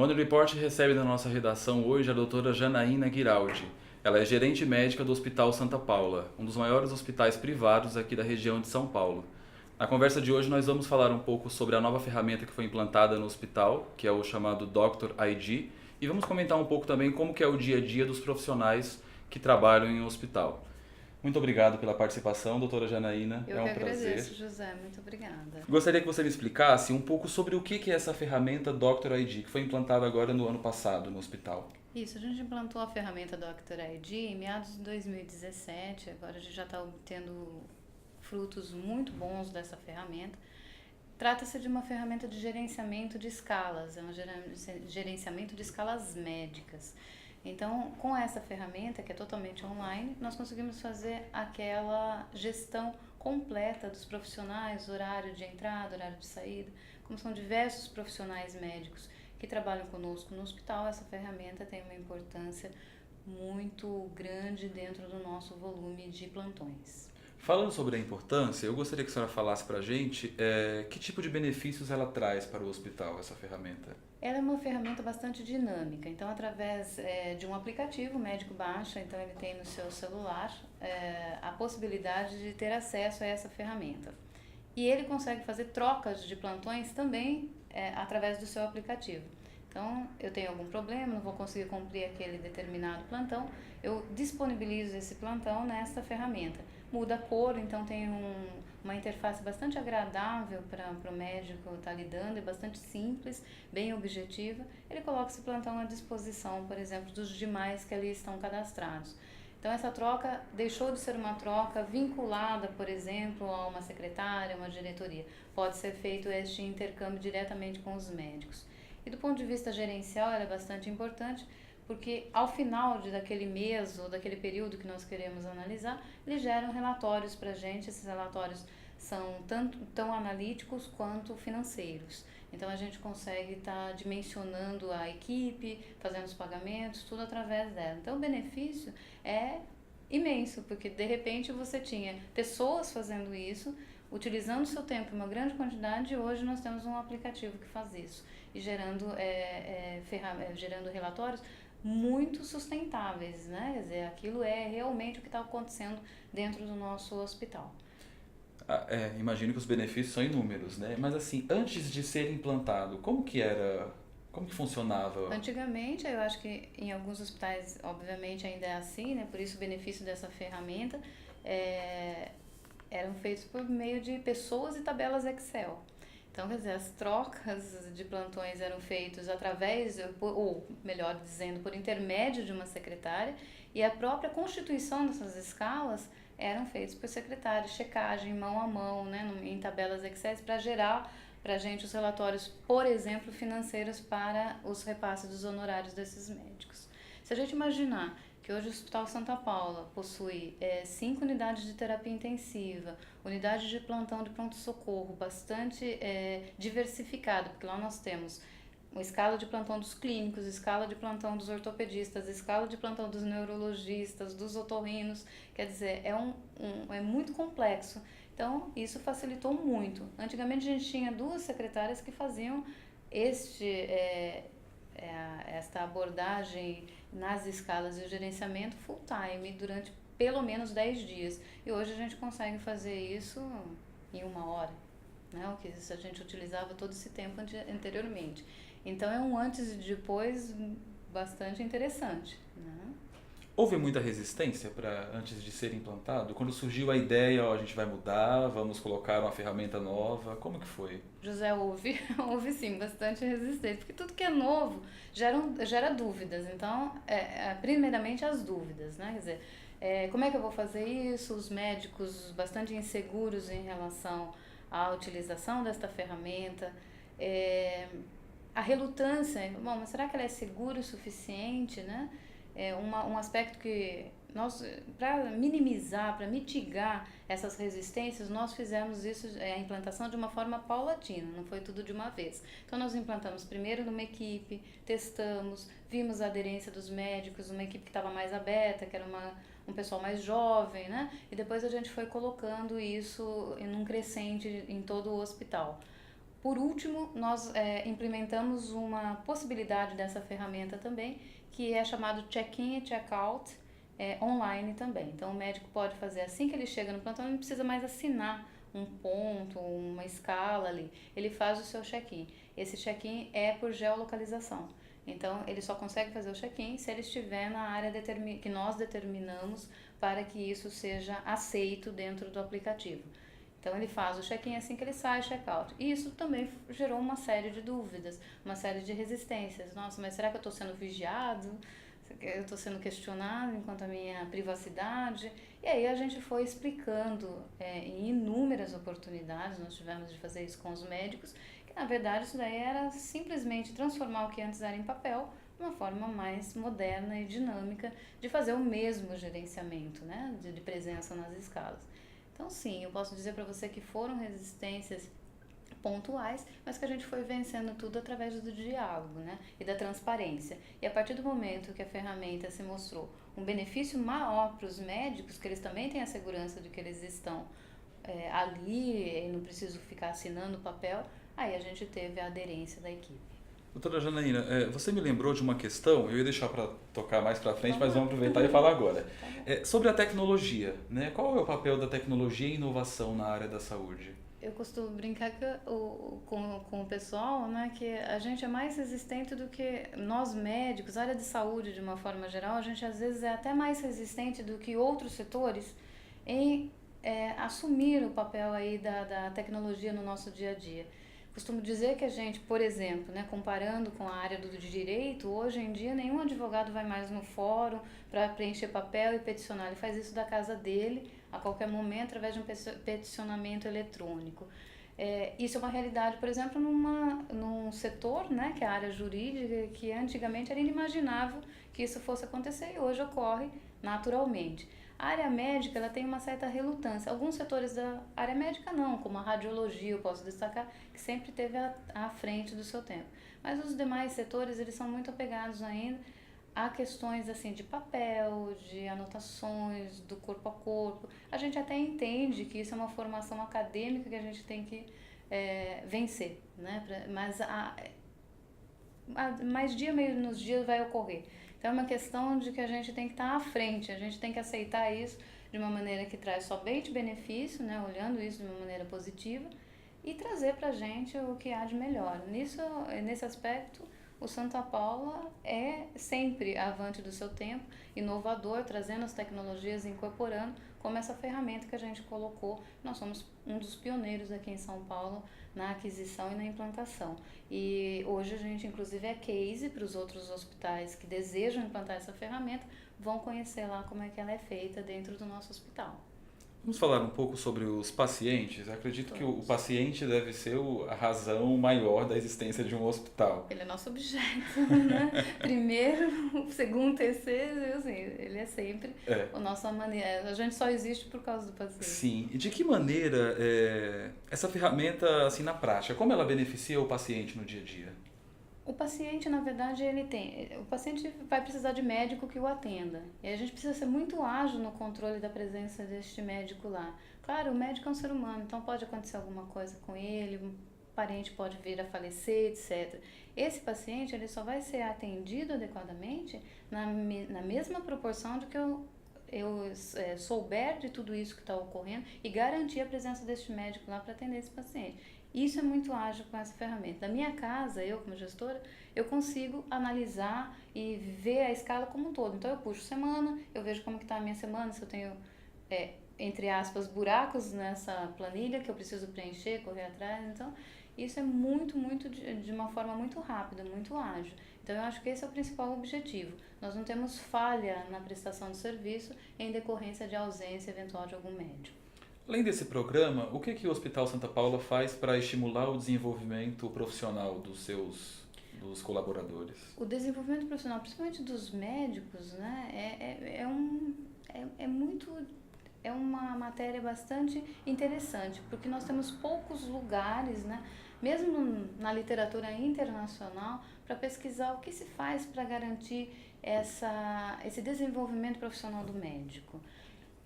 Morning Report recebe na nossa redação hoje a doutora Janaína Guiraldi. Ela é gerente médica do Hospital Santa Paula, um dos maiores hospitais privados aqui da região de São Paulo. Na conversa de hoje nós vamos falar um pouco sobre a nova ferramenta que foi implantada no hospital, que é o chamado Dr. ID, e vamos comentar um pouco também como que é o dia a dia dos profissionais que trabalham em um hospital. Muito obrigado pela participação, doutora Janaína. Eu É que um prazer. agradeço, José. Muito obrigada. Gostaria que você me explicasse um pouco sobre o que é essa ferramenta Dr. ID, que foi implantada agora no ano passado no hospital. Isso, a gente implantou a ferramenta Dr. ID em meados de 2017. Agora a gente já está obtendo frutos muito bons dessa ferramenta. Trata-se de uma ferramenta de gerenciamento de escalas, é um gerenciamento de escalas médicas. Então, com essa ferramenta, que é totalmente online, nós conseguimos fazer aquela gestão completa dos profissionais, horário de entrada, horário de saída. Como são diversos profissionais médicos que trabalham conosco no hospital, essa ferramenta tem uma importância muito grande dentro do nosso volume de plantões. Falando sobre a importância, eu gostaria que a senhora falasse para a gente que tipo de benefícios ela traz para o hospital, essa ferramenta. Ela é uma ferramenta bastante dinâmica, então através de um aplicativo, o médico baixa, então ele tem no seu celular a possibilidade de ter acesso a essa ferramenta. E ele consegue fazer trocas de plantões também através do seu aplicativo. Então, eu tenho algum problema, não vou conseguir cumprir aquele determinado plantão, eu disponibilizo esse plantão nesta ferramenta. Muda a cor, então tem uma interface bastante agradável para o médico estar lidando, é bastante simples, bem objetiva. Ele coloca esse plantão à disposição, por exemplo, dos demais que ali estão cadastrados. Então, essa troca deixou de ser uma troca vinculada, por exemplo, a uma secretária, uma diretoria. Pode ser feito este intercâmbio diretamente com os médicos. E do ponto de vista gerencial, ela é bastante importante, porque ao final daquele mês ou daquele período que nós queremos analisar, eles geram relatórios para a gente. Esses relatórios são tanto tão analíticos quanto financeiros. Então a gente consegue estar dimensionando a equipe, fazendo os pagamentos, tudo através dela. Então o benefício é imenso, porque de repente você tinha pessoas fazendo isso, utilizando o seu tempo em uma grande quantidade, e hoje nós temos um aplicativo que faz isso, e gerando relatórios muito sustentáveis, né? Quer dizer, aquilo é realmente o que está acontecendo dentro do nosso hospital. Imagino que os benefícios são inúmeros, né? Mas assim, antes de ser implantado, como que era, como que funcionava? Antigamente, eu acho que em alguns hospitais, obviamente, ainda é assim, né? Por isso o benefício dessa ferramenta eram feitos por meio de pessoas e tabelas Excel. Então, quer dizer, as trocas de plantões eram feitas através, ou melhor dizendo, por intermédio de uma secretária, e a própria constituição dessas escalas eram feitas por secretários, checagem mão a mão, né, em tabelas Excel, para gerar para a gente os relatórios, por exemplo, financeiros para os repasses dos honorários desses médicos. Se a gente imaginar que hoje o Hospital Santa Paula possui 5 unidades de terapia intensiva, unidade de plantão de pronto-socorro bastante diversificada, porque lá nós temos uma escala de plantão dos clínicos, escala de plantão dos ortopedistas, escala de plantão dos neurologistas, dos otorrinos, quer dizer, é muito complexo. Então, isso facilitou muito. Antigamente a gente tinha 2 secretárias que faziam esta abordagem nas escalas de gerenciamento full time durante pelo menos 10 dias. E hoje a gente consegue fazer isso em 1 hora, né? O que a gente utilizava todo esse tempo anteriormente. Então é um antes e depois bastante interessante, né? Houve muita resistência para antes de ser implantado? Quando surgiu a ideia, ó, a gente vai mudar, vamos colocar uma ferramenta nova, como que foi? José, houve sim bastante resistência, porque tudo que é novo gera dúvidas. Então, primeiramente as dúvidas, né? Quer dizer, como é que eu vou fazer isso? Os médicos bastante inseguros em relação à utilização desta ferramenta. A relutância, bom, mas será que ela é segura o suficiente, né? Um aspecto que nós, para minimizar, para mitigar essas resistências, nós fizemos isso, a implantação de uma forma paulatina, não foi tudo de uma vez. Então nós implantamos primeiro numa equipe, testamos, vimos a aderência dos médicos, uma equipe que estava mais aberta, que era um pessoal mais jovem, né? E depois a gente foi colocando isso em um crescente em todo o hospital. Por último, nós implementamos uma possibilidade dessa ferramenta também, que é chamado check-in e check-out online também. Então, o médico pode fazer assim que ele chega no plantão, ele não precisa mais assinar um ponto, uma escala ali. Ele faz o seu check-in. Esse check-in é por geolocalização. Então, ele só consegue fazer o check-in se ele estiver na área que nós determinamos para que isso seja aceito dentro do aplicativo. Então, ele faz o check-in assim que ele sai, check-out. E isso também gerou uma série de dúvidas, uma série de resistências. Nossa, mas será que eu estou sendo vigiado? Eu estou sendo questionado enquanto a minha privacidade? E aí a gente foi explicando em inúmeras oportunidades, nós tivemos de fazer isso com os médicos, que na verdade isso daí era simplesmente transformar o que antes era em papel, uma forma mais moderna e dinâmica de fazer o mesmo gerenciamento, né, de presença nas escalas. Então sim, eu posso dizer para você que foram resistências pontuais, mas que a gente foi vencendo tudo através do diálogo, né, e da transparência. E a partir do momento que a ferramenta se mostrou um benefício maior para os médicos, que eles também têm a segurança de que eles estão ali e não preciso ficar assinando o papel, aí a gente teve a aderência da equipe. Doutora Janaína, você me lembrou de uma questão, eu ia deixar para tocar mais para frente, mas vamos aproveitar e falar agora. Sobre a tecnologia, né? Qual é o papel da tecnologia e inovação na área da saúde? Eu costumo brincar com o pessoal, né, que a gente é mais resistente do que nós médicos, a área de saúde de uma forma geral, a gente às vezes é até mais resistente do que outros setores em assumir o papel aí da tecnologia no nosso dia a dia. Costumo dizer que a gente, por exemplo, né, comparando com a área do direito, hoje em dia nenhum advogado vai mais no fórum para preencher papel e peticionar. Ele faz isso da casa dele, a qualquer momento, através de um peticionamento eletrônico. Isso é uma realidade, por exemplo, num setor, né, que é a área jurídica, que antigamente era inimaginável que isso fosse acontecer e hoje ocorre naturalmente. A área médica ela tem uma certa relutância. Alguns setores da área médica não, como a radiologia, eu posso destacar, que sempre esteve à frente do seu tempo. Mas os demais setores, eles são muito apegados ainda a questões assim de papel, de anotações, do corpo a corpo. A gente até entende que isso é uma formação acadêmica que a gente tem que vencer, né? Mas mais dia menos dia vai ocorrer. Então é uma questão de que a gente tem que estar à frente, a gente tem que aceitar isso de uma maneira que traz somente benefício, né? Olhando isso de uma maneira positiva e trazer para a gente o que há de melhor. Nesse aspecto, o Santa Paula é sempre avante do seu tempo, inovador, trazendo as tecnologias, incorporando, como essa ferramenta que a gente colocou. Nós somos um dos pioneiros aqui em São Paulo na aquisição e na implantação. E hoje a gente, inclusive, é case para os outros hospitais que desejam implantar essa ferramenta, vão conhecer lá como é que ela é feita dentro do nosso hospital. Vamos falar um pouco sobre os pacientes. Eu acredito que o paciente deve ser a razão maior da existência de um hospital. Ele é nosso objeto, né? Primeiro, segundo, terceiro, assim, ele é sempre a nossa maneira. A gente só existe por causa do paciente. Sim. E de que maneira essa ferramenta, assim, na prática, como ela beneficia o paciente no dia a dia? O paciente, na verdade, o paciente vai precisar de médico que o atenda. E a gente precisa ser muito ágil no controle da presença deste médico lá. Claro, o médico é um ser humano, então pode acontecer alguma coisa com ele, um parente pode vir a falecer, etc. Esse paciente, ele só vai ser atendido adequadamente na mesma proporção de que eu souber de tudo isso que está ocorrendo e garantir a presença deste médico lá para atender esse paciente. Isso é muito ágil com essa ferramenta. Da minha casa, eu como gestora, eu consigo analisar e ver a escala como um todo. Então eu puxo semana, eu vejo como que está a minha semana, se eu tenho, entre aspas, buracos nessa planilha que eu preciso preencher, correr atrás. Então isso é muito de uma forma muito rápida, muito ágil. Então eu acho que esse é o principal objetivo. Nós não temos falha na prestação do serviço em decorrência de ausência eventual de algum médico. Além desse programa, o que o Hospital Santa Paula faz para estimular o desenvolvimento profissional dos colaboradores? O desenvolvimento profissional, principalmente dos médicos, né, é uma matéria bastante interessante, porque nós temos poucos lugares, né, mesmo na literatura internacional, para pesquisar o que se faz para garantir esse desenvolvimento profissional do médico.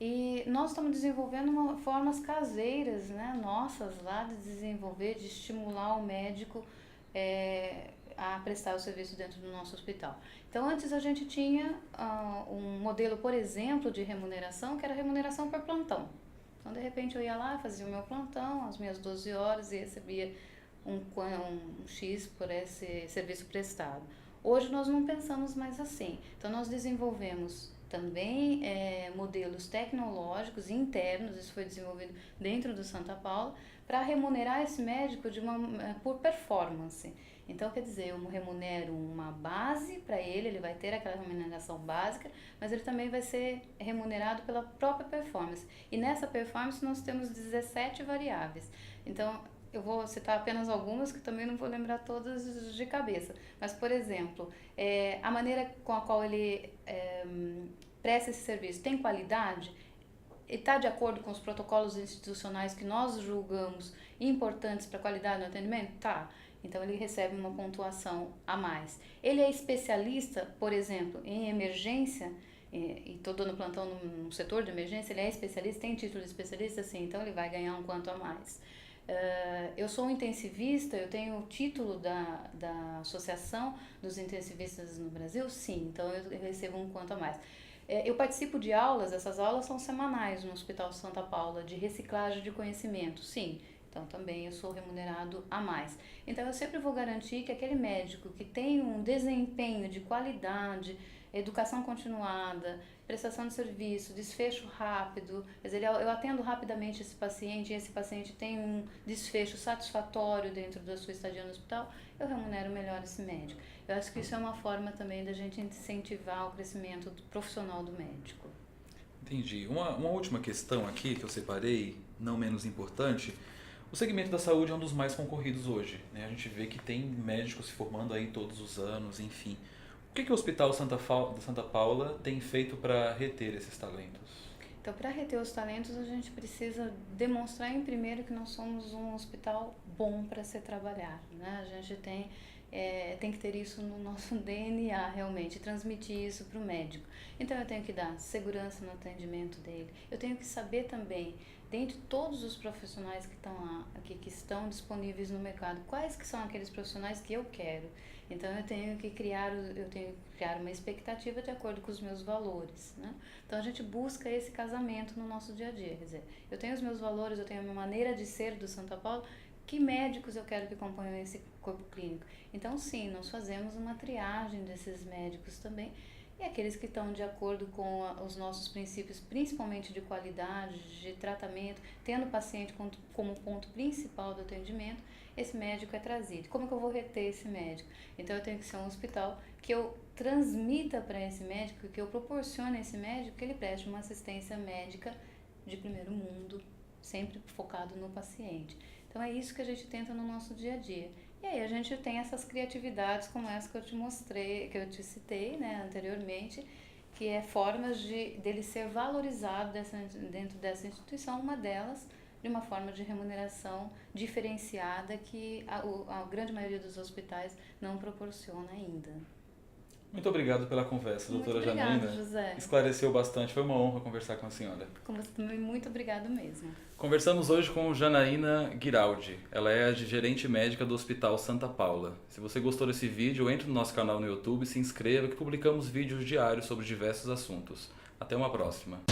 E nós estamos desenvolvendo formas caseiras, né, nossas lá, de desenvolver, de estimular o médico a prestar o serviço dentro do nosso hospital. Então, antes a gente tinha um modelo, por exemplo, de remuneração, que era remuneração por plantão. Então, de repente, eu ia lá, fazia o meu plantão, as minhas 12 horas e recebia um X por esse serviço prestado. Hoje nós não pensamos mais assim. Então, nós desenvolvemos também modelos tecnológicos internos, isso foi desenvolvido dentro do Santa Paula, para remunerar esse médico por performance. Então, quer dizer, eu remunero uma base para ele vai ter aquela remuneração básica, mas ele também vai ser remunerado pela própria performance. E nessa performance nós temos 17 variáveis. Então, eu vou citar apenas algumas, que também não vou lembrar todas de cabeça. Mas, por exemplo, a maneira com a qual ele presta esse serviço tem qualidade? Está de acordo com os protocolos institucionais que nós julgamos importantes para a qualidade do atendimento? Tá. Então, ele recebe uma pontuação a mais. Ele é especialista, por exemplo, em emergência, e estou dando plantão no setor de emergência, ele é especialista, tem título de especialista? Sim, então ele vai ganhar um quanto a mais. Eu sou um intensivista, eu tenho o título da Associação dos Intensivistas no Brasil? Sim, então eu recebo um quanto a mais. Eu participo de aulas, essas aulas são semanais no Hospital Santa Paula, de reciclagem de conhecimento? Sim, então também eu sou remunerado a mais. Então eu sempre vou garantir que aquele médico que tem um desempenho de qualidade, educação continuada, prestação de serviço, desfecho rápido, quer dizer, eu atendo rapidamente esse paciente e esse paciente tem um desfecho satisfatório dentro da sua estadia no hospital, eu remunero melhor esse médico. Eu acho que isso é uma forma também da gente incentivar o crescimento profissional do médico. Entendi. Uma última questão aqui que eu separei, não menos importante. O segmento da saúde é um dos mais concorridos hoje, né? A gente vê que tem médicos se formando aí todos os anos, enfim. O que o Hospital Santa Paula tem feito para reter esses talentos? Então, para reter os talentos, a gente precisa demonstrar, em primeiro, que nós somos um hospital bom para se trabalhar, né? A gente tem que ter isso no nosso DNA, realmente, transmitir isso para o médico. Então, eu tenho que dar segurança no atendimento dele. Eu tenho que saber também, dentre todos os profissionais que estão lá, que estão disponíveis no mercado, quais que são aqueles profissionais que eu quero. Então, eu tenho que criar uma expectativa de acordo com os meus valores, né? Então, a gente busca esse casamento no nosso dia a dia. Quer dizer, eu tenho os meus valores, eu tenho a minha maneira de ser do Santa Paula, que médicos eu quero que componham esse corpo clínico. Então, sim, nós fazemos uma triagem desses médicos também, e aqueles que estão de acordo com os nossos princípios, principalmente de qualidade, de tratamento, tendo o paciente como ponto principal do atendimento, esse médico é trazido. Como que eu vou reter esse médico? Então, eu tenho que ser um hospital que eu transmita para esse médico, que eu proporcione a esse médico que ele preste uma assistência médica de primeiro mundo, sempre focado no paciente. Então, é isso que a gente tenta no nosso dia a dia. E aí a gente tem essas criatividades como essa que eu te mostrei, que eu te citei, né, anteriormente, que é formas dele ser valorizado dentro dessa instituição, uma delas de uma forma de remuneração diferenciada que a grande maioria dos hospitais não proporciona ainda. Muito obrigado pela conversa, doutora Janaína. Obrigada, José. Esclareceu bastante, foi uma honra conversar com a senhora. Com você também, muito obrigado mesmo. Conversamos hoje com Janaína Giraldi. Ela é a gerente médica do Hospital Santa Paula. Se você gostou desse vídeo, entre no nosso canal no YouTube, se inscreva que publicamos vídeos diários sobre diversos assuntos. Até uma próxima.